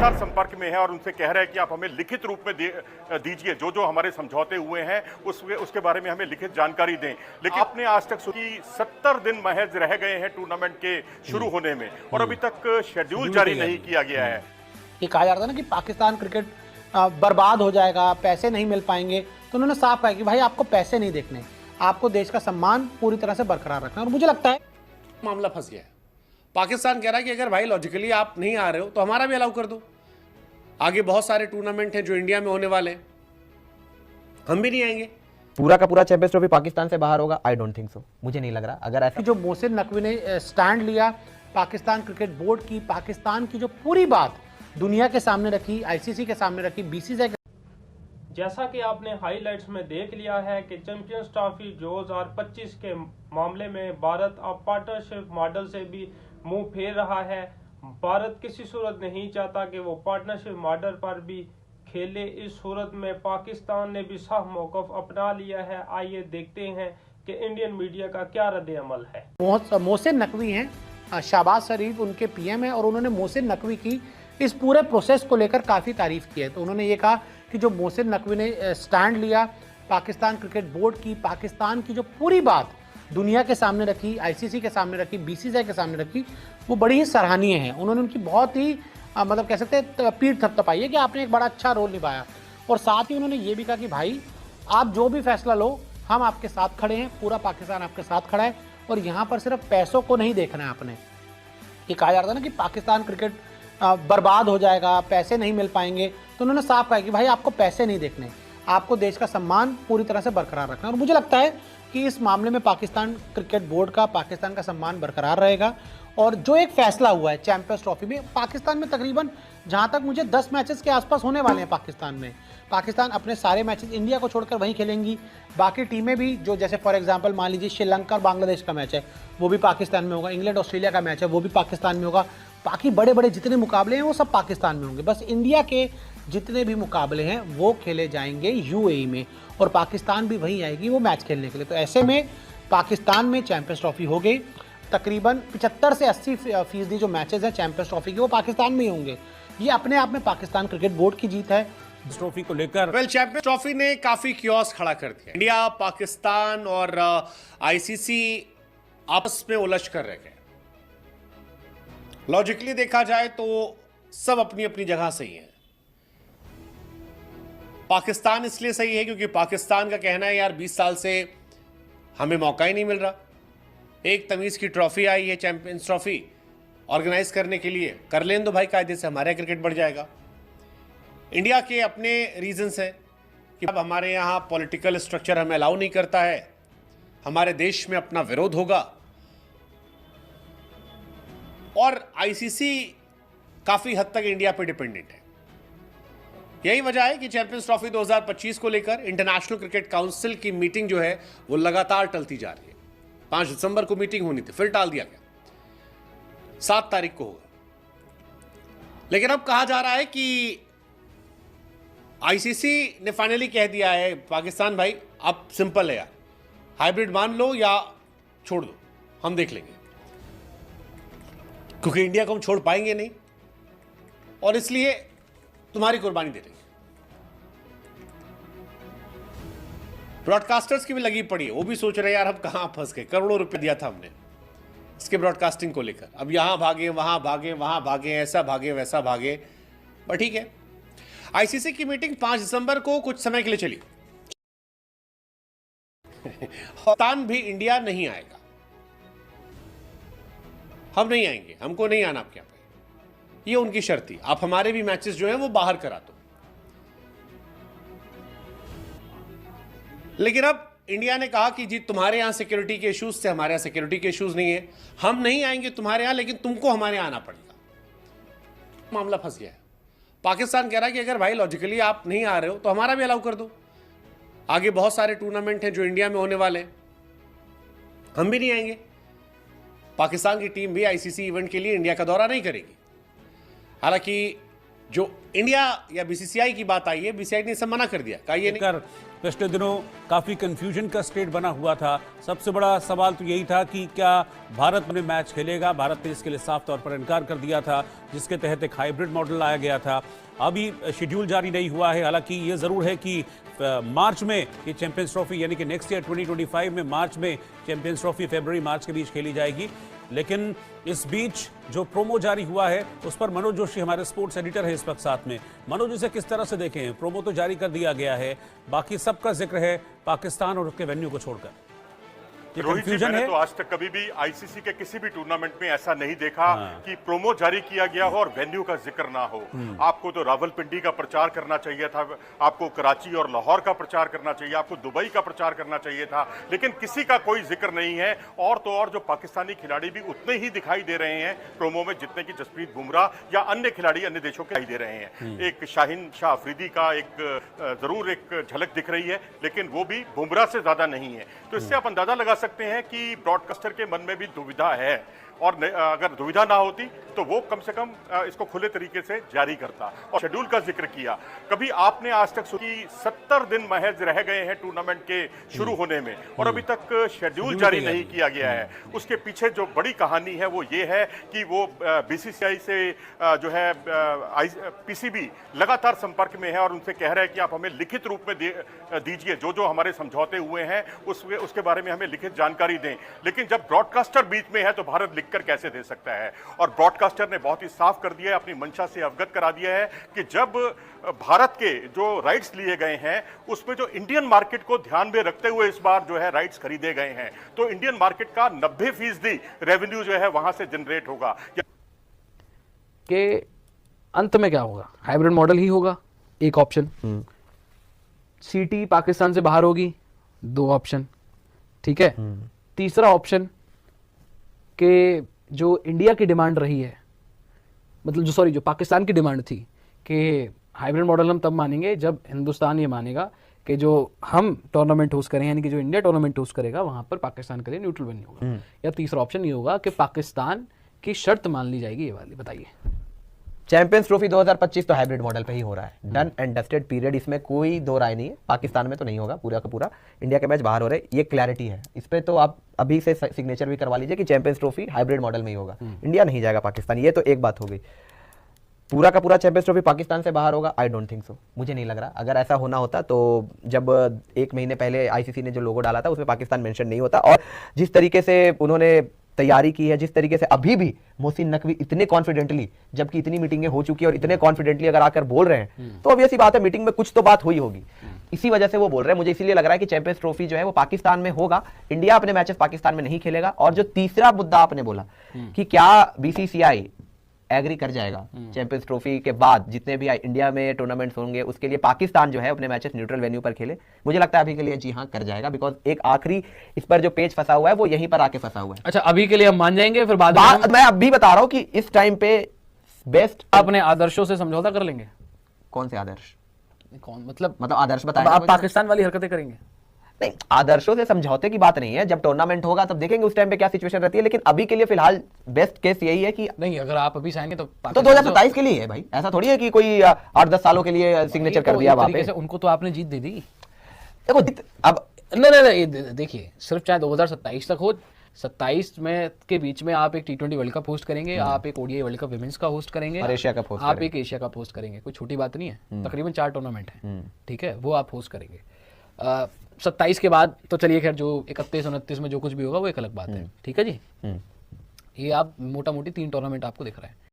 लगातार संपर्क में है और उनसे कह रहे हैं कि आप हमें लिखित रूप में दीजिए, जो जो हमारे समझौते हुए हैं उसके बारे में हमें लिखित जानकारी दें। लेकिन आपने आज तक की 70 दिन महज रह गए हैं टूर्नामेंट के शुरू होने में और अभी तक शेड्यूल जारी नहीं किया गया है। ये कहा जा रहा था ना कि पाकिस्तान क्रिकेट बर्बाद हो जाएगा, पैसे नहीं मिल पाएंगे, तो उन्होंने साफ कहा कि भाई आपको पैसे नहीं देखने, आपको देश का सम्मान पूरी तरह से बरकरार रखना। और मुझे लगता है मामला फंस गया है। पाकिस्तान कह रहा है कि अगर भाई लॉजिकली आप नहीं आ रहे हो तो हमारा भी अलाउ कर दो। आगे बहुत सारे टूर्नामेंट हैं जो इंडिया में होने वाले हैं, हम भी नहीं आएंगे। पूरा का पूरा चैंपियंस ट्रॉफी पाकिस्तान से बाहर होगा? आई डोंट थिंक सो, मुझे नहीं लग रहा। अगर ऐसा जो मोहसिन नकवी ने स्टैंड लिया, पाकिस्तान क्रिकेट बोर्ड की, पाकिस्तान की जो पूरी बात दुनिया के सामने रखी, आईसीसी के सामने रखी, बीसीसीआई के। जैसा कि आपने हाइलाइट्स में देख लिया है कि चैंपियंस ट्रॉफी 2025 के मामले में भारत अब पार्टनरशिप मॉडल से भी मुंह फेर रहा है। भारत किसी सूरत नहीं चाहता कि वो पार्टनरशिप मॉडल पर भी खेले। इस सूरत में पाकिस्तान ने भी साफ मौक़िफ़ अपना लिया है। आइए देखते हैं कि इंडियन मीडिया का क्या रद्द-ए-अमल है। मोहसिन नकवी हैं, शहबाज शरीफ उनके पीएम हैं और उन्होंने मोहसिन नकवी की इस पूरे प्रोसेस को लेकर काफ़ी तारीफ की है। तो उन्होंने ये कहा कि जो मोहसिन नकवी ने स्टैंड लिया, पाकिस्तान क्रिकेट बोर्ड की, पाकिस्तान की जो पूरी बात दुनिया के सामने रखी, आईसीसी के सामने रखी, बीसीसीआई के सामने रखी, वो बड़ी ही सराहनीय है। उन्होंने उनकी बहुत ही मतलब कह सकते हैं पीठ थपथपाई है कि आपने एक बड़ा अच्छा रोल निभाया। और साथ ही उन्होंने ये भी कहा कि भाई आप जो भी फैसला लो, हम आपके साथ खड़े हैं, पूरा पाकिस्तान आपके साथ खड़ा है और यहाँ पर सिर्फ पैसों को नहीं देखना है आपने। ये कहा जा रहा था ना कि पाकिस्तान क्रिकेट बर्बाद हो जाएगा, पैसे नहीं मिल पाएंगे, तो उन्होंने साफ कहा कि भाई आपको पैसे नहीं देखने, आपको देश का सम्मान पूरी तरह से बरकरार रखना। और मुझे लगता है कि इस मामले में पाकिस्तान क्रिकेट बोर्ड का, पाकिस्तान का सम्मान बरकरार रहेगा। और जो एक फैसला हुआ है चैंपियंस ट्रॉफी में, पाकिस्तान में तकरीबन जहां तक मुझे 10 मैचेस के आसपास होने वाले हैं पाकिस्तान में। पाकिस्तान अपने सारे मैचेस इंडिया को छोड़कर वहीं खेलेंगी। बाकी टीमें भी जो जैसे फॉर एग्जांपल मान लीजिए श्रीलंका और बांग्लादेश का मैच है वो भी पाकिस्तान में होगा, इंग्लैंड ऑस्ट्रेलिया का मैच है वो भी पाकिस्तान में होगा, बाकी बड़े बड़े जितने मुकाबले हैं वो सब पाकिस्तान में होंगे। बस इंडिया के जितने भी मुकाबले हैं वो खेले जाएंगे यूएई में और पाकिस्तान भी वहीं आएगी वो मैच खेलने के लिए। तो ऐसे में पाकिस्तान में चैंपियंस ट्रॉफी हो गई, तकरीबन 75 से 80% जो मैचेस हैं चैंपियंस ट्रॉफी के वो पाकिस्तान में ही होंगे। ये अपने आप में पाकिस्तान क्रिकेट बोर्ड की जीत है। इस ट्रॉफी को लेकर चैंपियंस ट्रॉफी ने काफी क्योस खड़ा कर दिया। इंडिया, पाकिस्तान और आईसीसी आपस में उलझ कर रह गए। लॉजिकली देखा जाए तो सब अपनी अपनी जगह सही है। पाकिस्तान इसलिए सही है क्योंकि पाकिस्तान का कहना है यार 20 साल से हमें मौका ही नहीं मिल रहा, एक तमीज की ट्रॉफी आई है चैंपियंस ट्रॉफी ऑर्गेनाइज करने के लिए, कर लें दो भाई, कायदे से हमारा क्रिकेट बढ़ जाएगा। इंडिया के अपने रीजंस हैं कि अब हमारे यहाँ पॉलिटिकल स्ट्रक्चर हमें अलाउ नहीं करता है, हमारे देश में अपना विरोध होगा। और आईसीसी काफी हद तक इंडिया पे डिपेंडेंट है। यही वजह है कि चैंपियंस ट्रॉफी 2025 को लेकर इंटरनेशनल क्रिकेट काउंसिल की मीटिंग जो है वो लगातार टलती जा रही है। 5 दिसंबर को मीटिंग होनी थी, फिर टाल दिया गया, 7 तारीख को होगा। लेकिन अब कहा जा रहा है कि आईसीसी ने फाइनली कह दिया है पाकिस्तान भाई अब सिंपल है यार, हाइब्रिड मान लो या छोड़ दो, हम देख लेंगे। क्योंकि इंडिया को हम छोड़ पाएंगे नहीं और इसलिए तुम्हारी कुर्बानी दे रही है। ब्रॉडकास्टर्स की भी लगी पड़ी है, वो भी सोच रहे यार हम कहां फंस गए, करोड़ों रुपए दिया था हमने इसके ब्रॉडकास्टिंग को लेकर, अब यहां भागे वहां भागे वहां भागे, ऐसा भागे वैसा भागे। पर ठीक है, आईसीसी की मीटिंग 5 दिसंबर को कुछ समय के लिए चली। पाकिस्तान भी इंडिया नहीं आएगा, हम नहीं आएंगे, हमको नहीं आना आपके यहाँ पे, ये उनकी शर्त थी। आप हमारे भी मैचेस जो हैं वो बाहर करा दो। लेकिन अब इंडिया ने कहा कि जी तुम्हारे यहां सिक्योरिटी के इश्यूज से हमारे यहां सिक्योरिटी के इश्यूज नहीं है, हम नहीं आएंगे तुम्हारे यहां, लेकिन तुमको हमारे यहां आना पड़ेगा। मामला फंस गया है। पाकिस्तान कह रहा है कि अगर भाई लॉजिकली आप नहीं आ रहे हो तो हमारा भी अलाउ कर दो। आगे बहुत सारे टूर्नामेंट हैं जो इंडिया में होने वाले हैं, हम भी नहीं आएंगे। पाकिस्तान की टीम भी आईसीसी इवेंट के लिए इंडिया का दौरा नहीं करेगी। हालांकि जो इंडिया या बीसीसीआई की बात आई है, बीसीसीआई ने इसे मना कर दिया, कहा ये नहीं। पिछले दिनों काफ़ी कंफ्यूजन का स्टेट बना हुआ था। सबसे बड़ा सवाल तो यही था कि क्या भारत में मैच खेलेगा। भारत ने इसके लिए साफ तौर पर इनकार कर दिया था, जिसके तहत एक हाइब्रिड मॉडल लाया गया था। अभी शेड्यूल जारी नहीं हुआ है। हालांकि ये ज़रूर है कि मार्च में ये चैंपियंस ट्रॉफी यानी कि नेक्स्ट ईयर 2025 में मार्च में चैंपियंस ट्रॉफी फरवरी मार्च के बीच खेली जाएगी। लेकिन इस बीच जो प्रोमो जारी हुआ है उस पर मनोज जोशी हमारे स्पोर्ट्स एडिटर है इस वक्त साथ में। मनोज, इसे किस तरह से देखें? प्रोमो तो जारी कर दिया गया है, बाकी सबका जिक्र है पाकिस्तान और उसके वेन्यू को छोड़कर। ये रोहित जी, कंफ्यूजन मैंने है। तो आज तक कभी भी आईसीसी के किसी भी टूर्नामेंट में ऐसा नहीं देखा कि प्रोमो जारी किया गया हो और वेन्यू का जिक्र ना हो। आपको तो रावलपिंडी का प्रचार करना चाहिए था, आपको कराची और लाहौर का प्रचार करना चाहिए, आपको दुबई का प्रचार करना चाहिए था, लेकिन किसी का कोई जिक्र नहीं है। और तो और जो पाकिस्तानी खिलाड़ी भी उतने ही दिखाई दे रहे हैं प्रोमो में जितने की जसप्रीत बुमराह या अन्य खिलाड़ी अन्य देशों के दिखाई दे रहे हैं। एक शाहीन शाह अफरीदी का एक जरूर एक झलक दिख रही है, लेकिन वो भी बुमराह से ज्यादा नहीं है। तो इससे आप अंदाजा लगा सकते हैं कि ब्रॉडकास्टर के मन में भी दुविधा है, और अगर दुविधा ना होती तो वो कम से कम इसको खुले तरीके से जारी करता। और शेड्यूल का जिक्र किया, कभी आपने आज तक सुनी 70 दिन महज रह गए हैं टूर्नामेंट के शुरू होने में और अभी तक शेड्यूल जारी नहीं किया गया है। उसके पीछे जो बड़ी कहानी है वो ये है कि वो बीसीसीआई से जो है पीसीबी लगातार संपर्क में है और उनसे कह रहा है कि आप हमें लिखित रूप में दीजिए, जो हमारे समझौते हुए हैं उसके बारे में हमें लिखित जानकारी दें। लेकिन जब ब्रॉडकास्टर बीच में है तो भारत लिखकर कैसे दे सकता है? और ब्रॉडकास्टर ने बहुत ही साफ कर दिया है, अपनी मंशा से अवगत करा दिया है कि जब भारत के जो राइट्स लिए गए हैं उसमें जो इंडियन मार्केट को ध्यान में रखते हुए इस बार जो है राइट्स खरीदे गए हैं, तो इंडियन मार्केट का 90% रेवेन्यू जो है वहां से जनरेट होगा। कि अंत में क्या होगा? हाइब्रिड मॉडल ही होगा, एक ऑप्शन। सीटी पाकिस्तान से बाहर होगी, 2 ऑप्शन, ठीक है। तीसरा ऑप्शन कि जो इंडिया की डिमांड रही है, मतलब जो पाकिस्तान की डिमांड थी कि हाइब्रिड मॉडल हम तब मानेंगे जब हिंदुस्तान ये मानेगा कि जो हम टूर्नामेंट होस्ट करें, यानी कि जो इंडिया टूर्नामेंट होस्ट करेगा वहां पर पाकिस्तान के लिए न्यूट्रल वेन्यू होगा। या तीसरा ऑप्शन ये होगा कि पाकिस्तान की शर्त मान ली जाएगी। ये वाली बताइए। चैंपियंस ट्रॉफी 2025 तो हाइब्रिड मॉडल पे ही हो रहा है, डन एंड डस्टेड पीरियड, इसमें कोई दो राय नहीं है। पाकिस्तान में तो नहीं होगा, पूरा का पूरा इंडिया के मैच बाहर हो रहे, ये क्लैरिटी है। इस पे तो आप अभी से सिग्नेचर भी करवा लीजिए कि चैंपियंस ट्रॉफी हाइब्रिड मॉडल में ही होगा, इंडिया नहीं जाएगा पाकिस्तान। ये तो एक बात हो गई। पूरा का पूरा चैंपियंस ट्रॉफी पाकिस्तान से बाहर होगा, आई डोंट थिंक सो, मुझे नहीं लग रहा। अगर ऐसा होना होता तो जब 1 महीने पहले आईसीसी ने जो लोगो डाला था उसमें पाकिस्तान मेंशन नहीं होता। और जिस तरीके से उन्होंने तैयारी की है, जिस तरीके से अभी भी मोहसिन नकवी इतने कॉन्फिडेंटली, जबकि इतनी मीटिंगें हो चुकी है और इतने कॉन्फिडेंटली अगर आकर बोल रहे हैं तो ऑब्वियस सी बात है मीटिंग में कुछ तो बात हुई होगी, इसी वजह से वो बोल रहे हैं। मुझे इसीलिए लग रहा है कि चैंपियंस ट्रॉफी जो है वो पाकिस्तान में होगा, इंडिया अपने मैचेस पाकिस्तान में नहीं खेलेगा। और जो तीसरा मुद्दा आपने बोला कि क्या बीसीसीआई एग्री कर जाएगा चैंपियंस ट्रॉफी के बाद जितने भी इंडिया में टूर्नामेंट्स होंगे उसके लिए पाकिस्तान जो है अपने मैचेस न्यूट्रल वेन्यू पर खेले, मुझे लगता है अभी के लिए जी हाँ कर जाएगा। बिकॉज एक आखिरी इस पर जो पेज फंसा हुआ है वो यहीं पर आके फंसा हुआ है। अच्छा, अभी के लिए हम मान जाएंगे, फिर बाद में मैं अभी बता रहा हूं कि इस टाइम पे बेस्ट अपने आदर्शों से समझौता कर लेंगे। कौन से आदर्श? कौन मतलब आदर्श बताएं आप पाकिस्तान वाली हरकतें करेंगे? नहीं, आदर्शों से समझौते की बात नहीं है। जब टूर्नामेंट होगा तब देखेंगे उस टाइम पे क्या सिचुएशन रहती है, लेकिन अभी के लिए फिलहाल बेस्ट केस यही है कि नहीं, अगर आप अभी साइन तो 2027 के लिए है भाई। ऐसा थोड़ी है कि कोई 8-10 सालों के लिए सिग्नेचर कर दिया वहां पे। उनको तो आपने जीत दे दी। देखो अब नहीं, देखिए, सिर्फ चाहे 2027 तक हो, 27 में के बीच में आप एक T20 वर्ल्ड कप होस्ट करेंगे, आप एक ODI वर्ल्ड कप विमेंस का होस्ट करेंगे और एशिया कप होस्ट आप एक एशिया कप होस्ट करेंगे। कोई छोटी बात नहीं है। तकरीबन 4 टूर्नामेंट है, ठीक है, वो आप होस्ट करेंगे। 27 के बाद तो चलिए खैर जो 31-29 में जो कुछ भी होगा वो एक अलग बात है, ठीक है जी। ये आप मोटा मोटी 3 टूर्नामेंट आपको दिख रहा है।